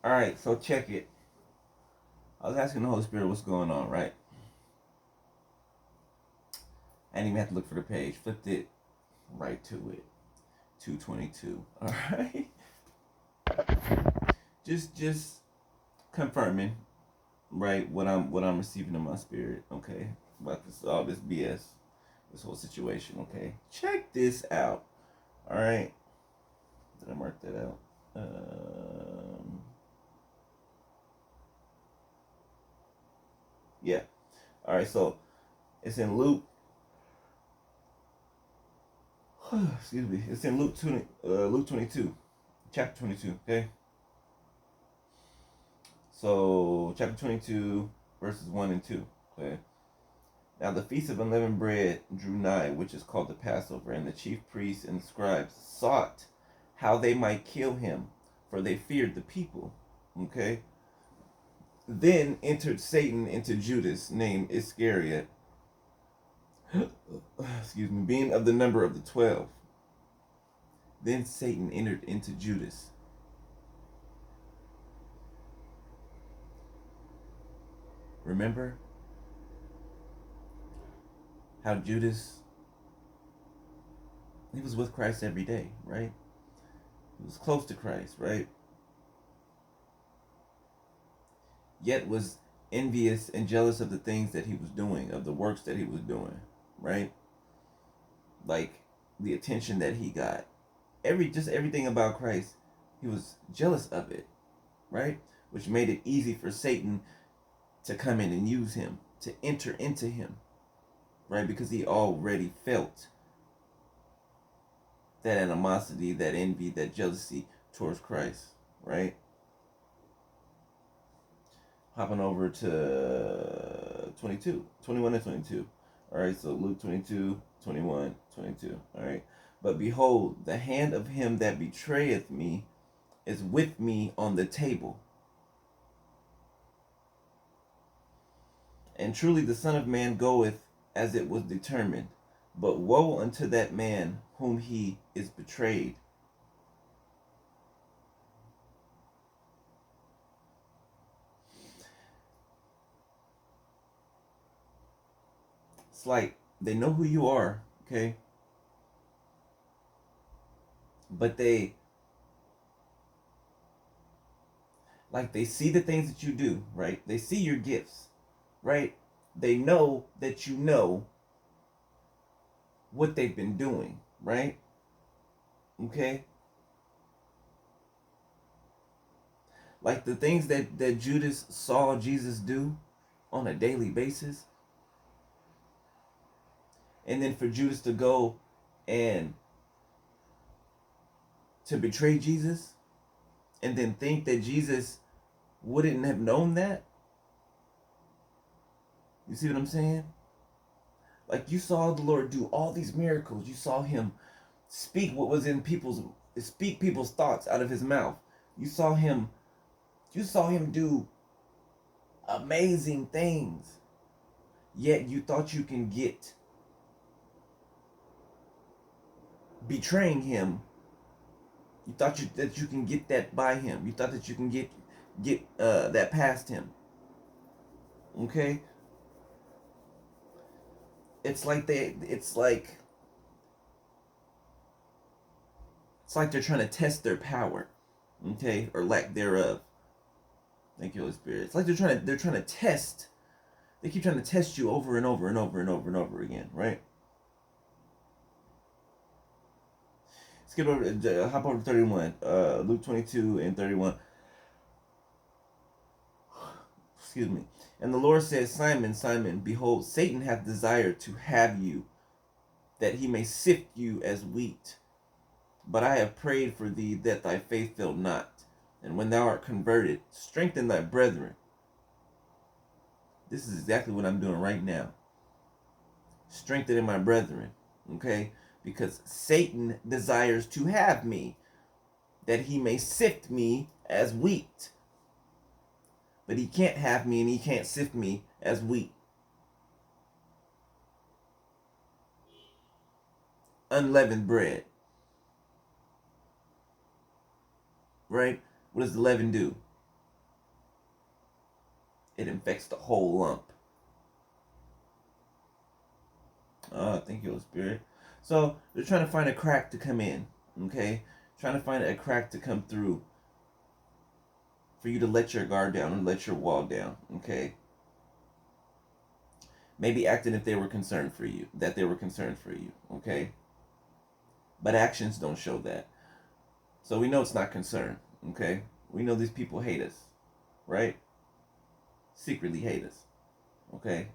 All right, so check it. I was asking the Holy Spirit what's going on, right? I didn't even have to look for the page. Flipped it right to it. 222. All right. Just confirming, right, what I'm receiving in my spirit, okay? About this all this BS, this whole situation, okay? Check this out. All right. Did I mark that out? Yeah. All right, so it's in Luke. Excuse me. It's in Luke 22, chapter 22. Okay. So chapter 22, verses 1 and 2. Okay. Now the feast of unleavened bread drew nigh, which is called the Passover, and the chief priests and scribes sought how they might kill him, for they feared the people. Okay. Then entered Satan into Judas, named Iscariot, excuse me, being of the number of the 12. Then Satan entered into Judas. Remember how Judas, he was with Christ every day, right? He was close to Christ, right? Yet was envious and jealous of the things that he was doing, of the works that he was doing, right? Like the attention that he got. Everything about Christ, he was jealous of it, right? Which made it easy for Satan to come in and use him, to enter into him, right? Because he already felt that animosity, that envy, that jealousy towards Christ, right? Hopping over to 22, 21 and 22. All right, so Luke 22, 21, 22. All right. But behold, the hand of him that betrayeth me is with me on the table. And truly the Son of Man goeth as it was determined. But woe unto that man whom he is betrayed. It's like they know who you are, okay? But they see the things that you do, right? They see your gifts, right? They know that you know what they've been doing, right? Okay? Like the things that Judas saw Jesus do on a daily basis. And then for Judas to go and to betray Jesus and then think that Jesus wouldn't have known that. You see what I'm saying? Like you saw the Lord do all these miracles. You saw him speak people's thoughts out of his mouth. You saw him do amazing things. Yet you thought you can get betraying him. You thought that you can get that by him. You thought that you can get that past him. Okay? It's like they're trying to test their power, okay, or lack thereof. Thank you, Holy Spirit. It's like they're trying to test. They keep trying to test you over and over and over and over and over again, right? Skip over, hop over to 31. Luke 22 and 31. Excuse me. And the Lord said, Simon, Simon, behold, Satan hath desired to have you, that he may sift you as wheat. But I have prayed for thee that thy faith fail not. And when thou art converted, strengthen thy brethren. This is exactly what I'm doing right now. Strengthening my brethren. Okay? Because Satan desires to have me, that he may sift me as wheat. But he can't have me and he can't sift me as wheat. Unleavened bread. Right? What does the leaven do? it infects the whole lump. Thank you, Holy Spirit. So they're trying to find a crack to come in, okay? Trying to find a crack to come through for you to let your guard down and let your wall down, okay? Maybe acting if they were concerned for you, that they were concerned for you, okay? But actions don't show that. So we know it's not concern, okay? We know these people hate us, right? Secretly hate us, okay?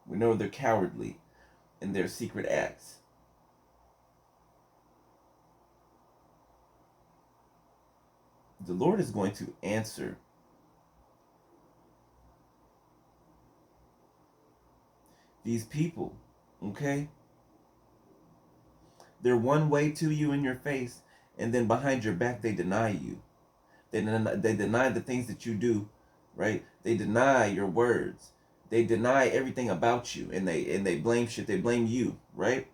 We know they're cowardly in their secret acts. The Lord is going to answer these people, okay? They're one way to you in your face, and then behind your back they deny you. They deny the things that you do, right? They deny your words. They deny everything about you, and they blame shit. They blame you, right?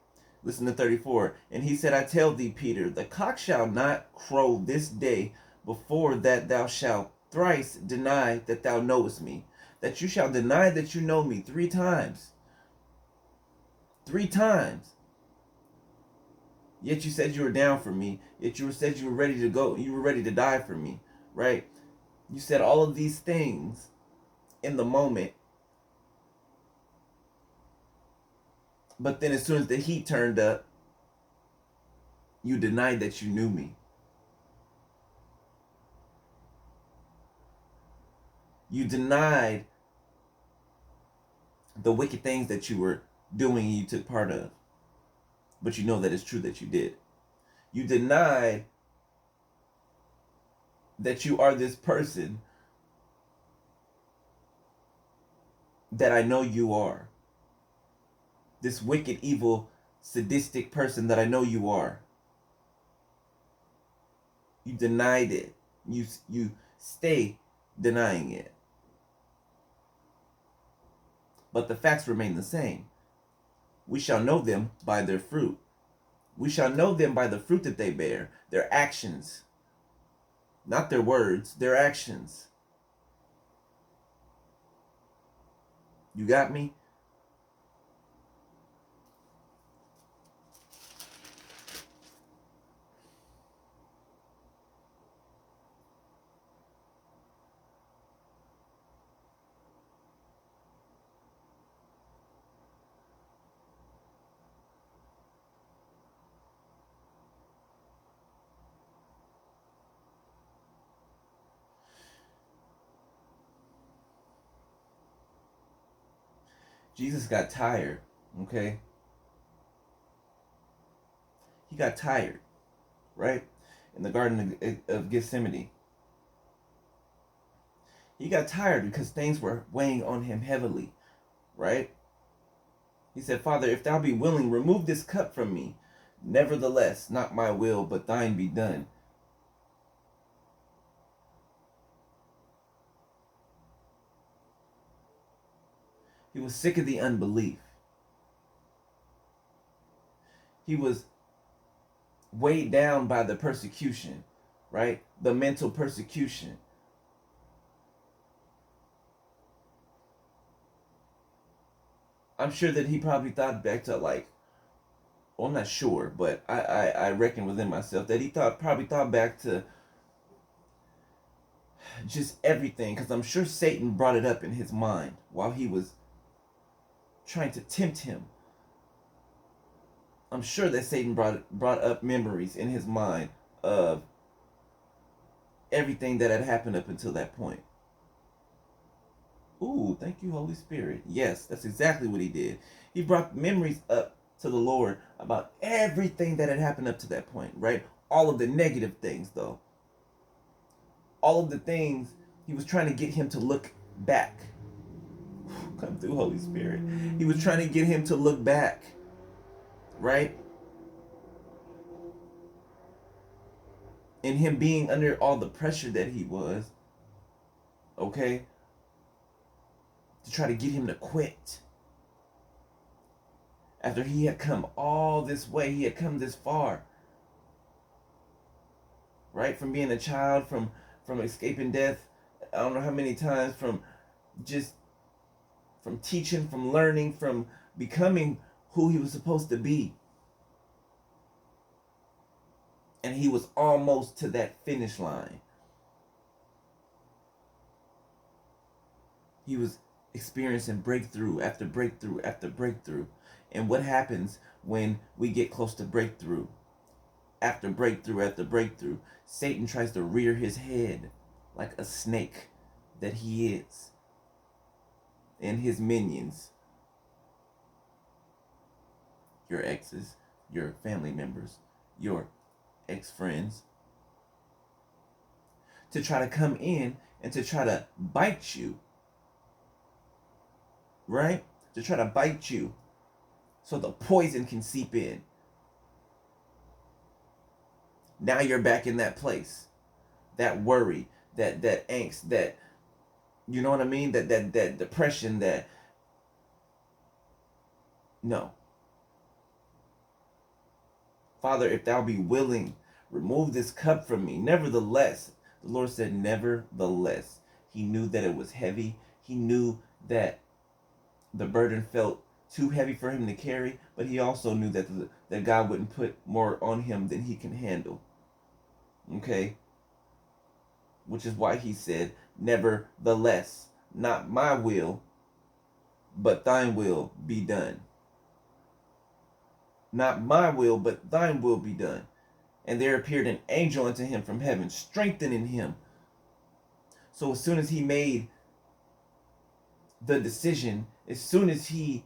Listen to 34. And he said, I tell thee, Peter, the cock shall not crow this day before that thou shalt thrice deny that thou knowest me. That you shall deny that you know me 3 times. 3 times. Yet you said you were down for me. Yet you said you were ready to go. You were ready to die for me, right? You said all of these things in the moment. But then as soon as the heat turned up, you denied that you knew me. You denied the wicked things that you were doing and you took part of. But you know that it's true that you did. You denied that you are this person that I know you are. This wicked, evil, sadistic person that I know you are. You denied it. You stay denying it. But the facts remain the same. We shall know them by their fruit. We shall know them by the fruit that they bear, their actions. Not their words, their actions. You got me? Jesus got tired, okay? He got tired, right? In the Garden of Gethsemane. He got tired because things were weighing on him heavily, right? He said, Father, if thou be willing, remove this cup from me. Nevertheless, not my will, but thine be done. He was sick of the unbelief. He was weighed down by the persecution, right? The mental persecution. I'm sure that he probably thought back to well, I'm not sure, but I reckon within myself that he probably thought back to just everything, because I'm sure Satan brought it up in his mind while he was trying to tempt him. I'm sure that Satan brought up memories in his mind of everything that had happened up until that point. Ooh, thank you, Holy Spirit. Yes, that's exactly what he did. He brought memories up to the Lord about everything that had happened up to that point, right? All of the negative things, though. All of the things he was trying to get him to look back. Come through, Holy Spirit. He was trying to get him to look back, right? And him being under all the pressure that he was, okay? To try to get him to quit. After he had come all this way, he had come this far. Right? From being a child, from escaping death, I don't know how many times just from teaching, from learning, from becoming who he was supposed to be. And he was almost to that finish line. He was experiencing breakthrough after breakthrough after breakthrough. And what happens when we get close to breakthrough? After breakthrough after breakthrough, Satan tries to rear his head like a snake that he is. And his minions, your exes, your family members, your ex-friends, to try to come in and to try to bite you, right? To try to bite you so the poison can seep in. Now you're back in that place, that worry, that angst, that, you know what I mean, that depression, that, no. Father, if thou be willing, remove this cup from me. Nevertheless, the Lord said, nevertheless. He knew that it was heavy. He knew that the burden felt too heavy for him to carry, but he also knew that God wouldn't put more on him than he can handle. Okay? Which is why he said, nevertheless, not my will, but thine will be done. Not my will, but thine will be done. And there appeared an angel unto him from heaven, strengthening him. So as soon as he made the decision, as soon as he,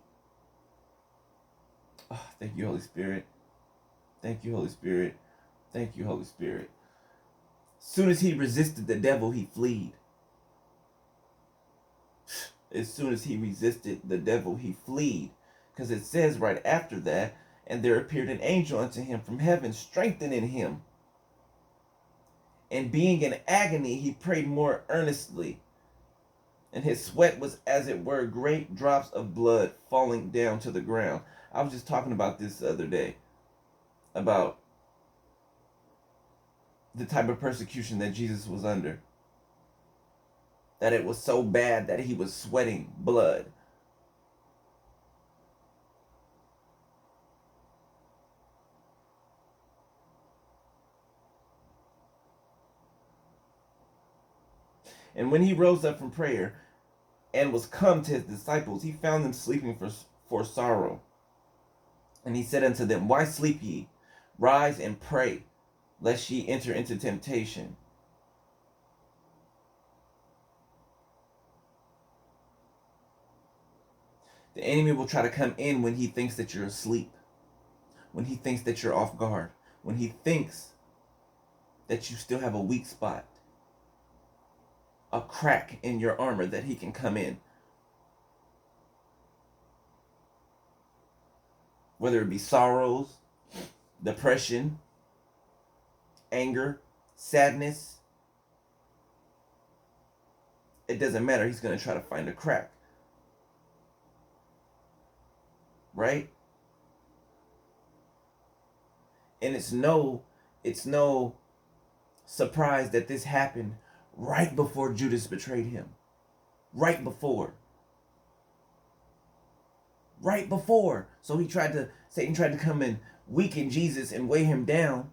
oh, thank you, Holy Spirit. Thank you, Holy Spirit. Thank you, Holy Spirit. As soon as he resisted the devil, he fled. As soon as he resisted the devil, he fled. Because it says right after that, and there appeared an angel unto him from heaven, strengthening him. And being in agony, he prayed more earnestly. And his sweat was, as it were, great drops of blood falling down to the ground. I was just talking about this the other day, about the type of persecution that Jesus was under. That it was so bad that he was sweating blood. And when he rose up from prayer and was come to his disciples, he found them sleeping for sorrow. And he said unto them, why sleep ye? Rise and pray, lest ye enter into temptation. The enemy will try to come in when he thinks that you're asleep, when he thinks that you're off guard, when he thinks that you still have a weak spot, a crack in your armor that he can come in. Whether it be sorrows, depression, anger, sadness, it doesn't matter. He's going to try to find a crack. Right? And it's no surprise that this happened right before Judas betrayed him. Right before. Right before. So Satan tried to come and weaken Jesus and weigh him down.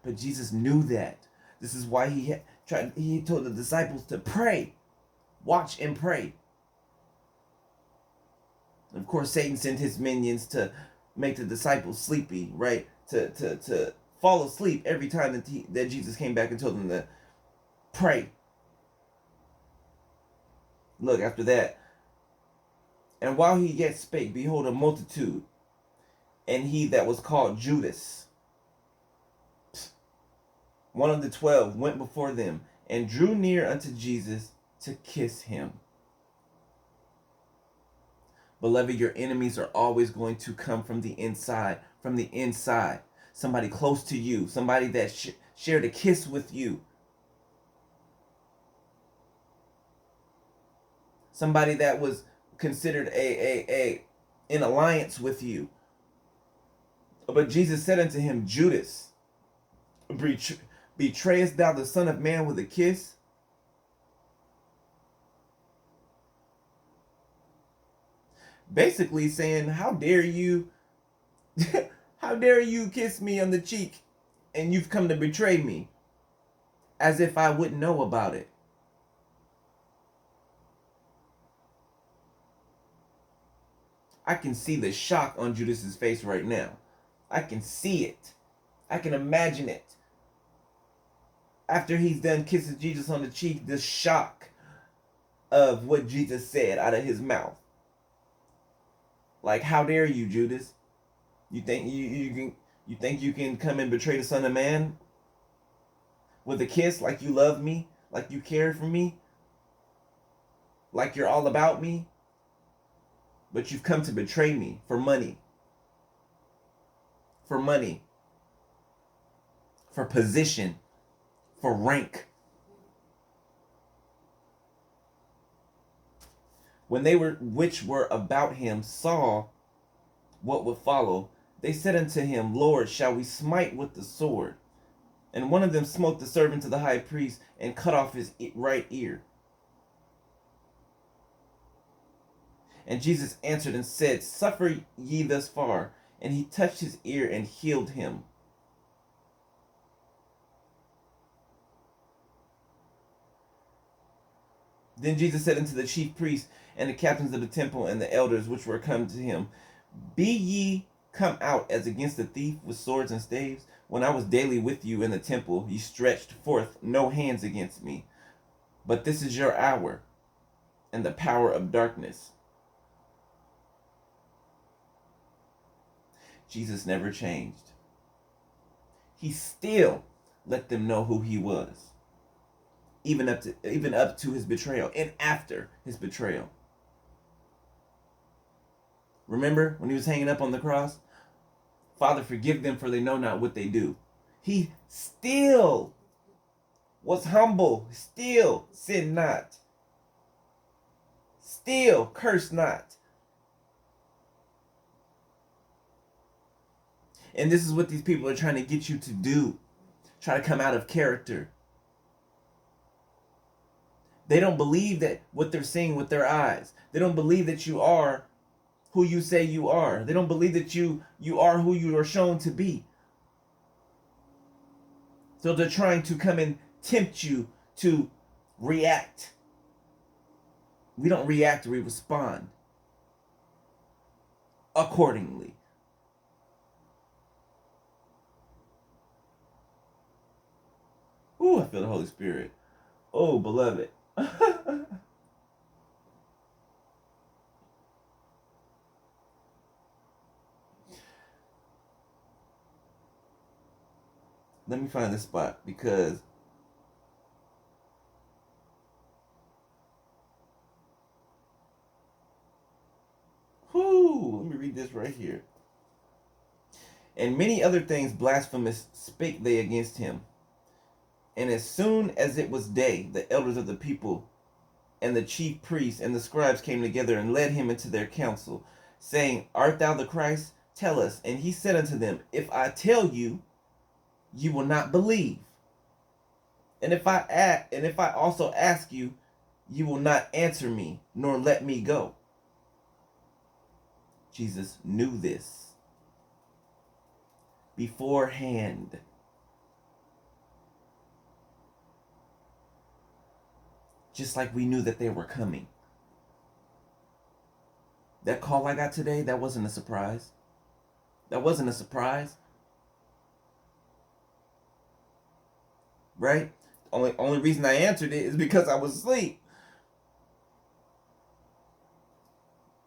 But Jesus knew that. This is why he told the disciples to pray. Watch and pray. Of course, Satan sent his minions to make the disciples sleepy, right? To fall asleep every time that Jesus came back and told them to pray. Look, after that, and while he yet spake, behold, a multitude, and he that was called Judas, one of the 12, went before them, and drew near unto Jesus to kiss him. Beloved, your enemies are always going to come from the inside. From the inside. Somebody close to you. Somebody that shared a kiss with you. Somebody that was considered in alliance with you. But Jesus said unto him, Judas, betrayest thou the Son of Man with a kiss? basically saying, how dare you, how dare you kiss me on the cheek and you've come to betray me, as if I wouldn't know about it. I can see the shock on Judas's face right now. I can see it. I can imagine it. After he's done kissing Jesus on the cheek, the shock of what Jesus said out of his mouth. Like, how dare you, Judas? You think you can come and betray the Son of Man with a kiss, like you love me, like you care for me, like you're all about me? But you've come to betray me for money. For money. For position. For rank. When they which were about him saw what would follow, they said unto him, Lord, shall we smite with the sword? And one of them smote the servant of the high priest and cut off his right ear. And Jesus answered and said, Suffer ye thus far. And he touched his ear and healed him. Then Jesus said unto the chief priests and the captains of the temple and the elders which were come to him, Be ye come out as against a thief with swords and staves? When I was daily with you in the temple, ye stretched forth no hands against me. But this is your hour and the power of darkness. Jesus never changed. He still let them know who he was. Even up to his betrayal and after his betrayal. Remember when he was hanging up on the cross? Father, forgive them, for they know not what they do. He still was humble, still sinned not, still cursed not. And this is what these people are trying to get you to do. Try to come out of character. They don't believe that what they're seeing with their eyes. They don't believe that you are who you say you are. They don't believe that you are who you are shown to be. So they're trying to come and tempt you to react. We don't react, we respond accordingly. Ooh, I feel the Holy Spirit. Oh, beloved. Let me find this spot because let me read this right here. And many other things blasphemous spake they against him. And as soon as it was day, the elders of the people and the chief priests and the scribes came together and led him into their council, saying, Art thou the Christ? Tell us. And he said unto them, If I tell you, you will not believe. And if I also ask you, you will not answer me, nor let me go. Jesus knew this beforehand. Just like we knew that they were coming. That call I got today, that wasn't a surprise. That wasn't a surprise. Right? Only reason I answered it is because I was asleep.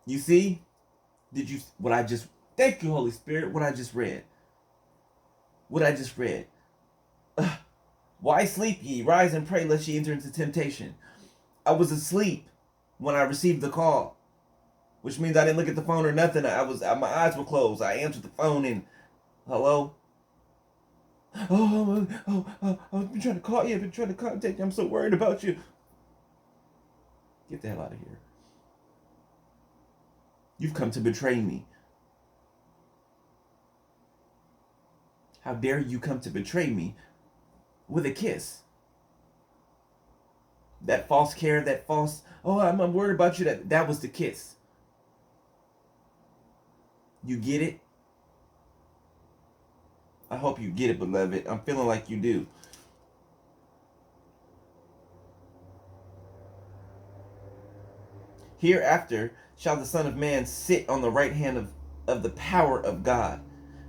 You see? Thank you, Holy Spirit, what I just read. Why sleep ye? Rise and pray lest ye enter into temptation. I was asleep when I received the call, which means I didn't look at the phone or nothing. My eyes were closed. I answered the phone and, hello? I've been trying to call you. I've been trying to contact you. I'm so worried about you. Get the hell out of here. You've come to betray me. How dare you come to betray me with a kiss? That false care, I'm worried about you, that was the kiss. You get it? I hope you get it, beloved. I'm feeling like you do. Hereafter shall the Son of Man sit on the right hand of the power of God.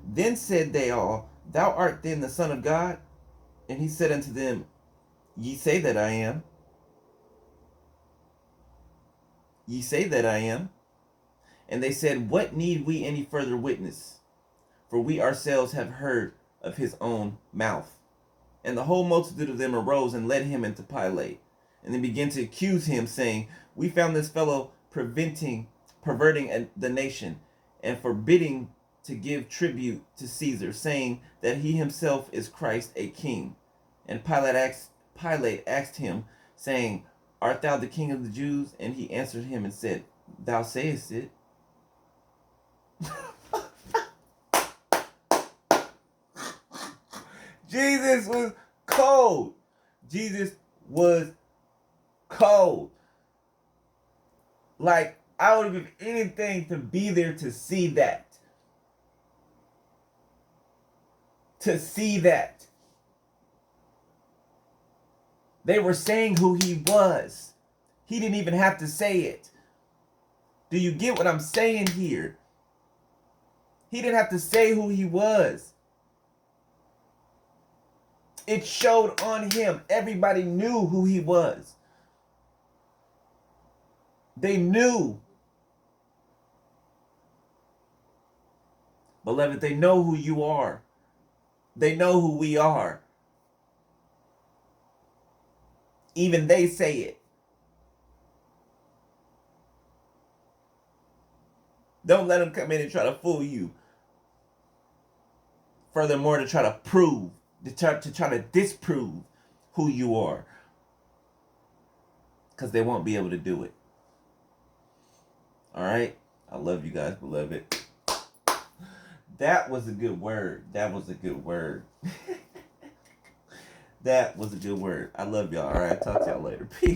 Then said they all, Thou art then the Son of God? And he said unto them, Ye say that I am. Ye say that I am. And they said, What need we any further witness? For we ourselves have heard of his own mouth. And the whole multitude of them arose and led him into Pilate. And they began to accuse him, saying, We found this fellow perverting the nation, and forbidding to give tribute to Caesar, saying that he himself is Christ, a king. And Pilate asked him, saying, Art thou the king of the Jews? And he answered him and said, Thou sayest it. Jesus was cold. Jesus was cold. Like, I would give anything to be there to see that. To see that. They were saying who he was. He didn't even have to say it. Do you get what I'm saying here? He didn't have to say who he was. It showed on him. Everybody knew who he was. They knew. Beloved, they know who you are. They know who we are. Even they say it. Don't let them come in and try to fool you. Furthermore, to try to prove, to try to disprove who you are. Because they won't be able to do it. All right? I love you guys, beloved. That was a good word. That was a good word. That was a good word. I love y'all. All right? Talk to y'all later. Peace.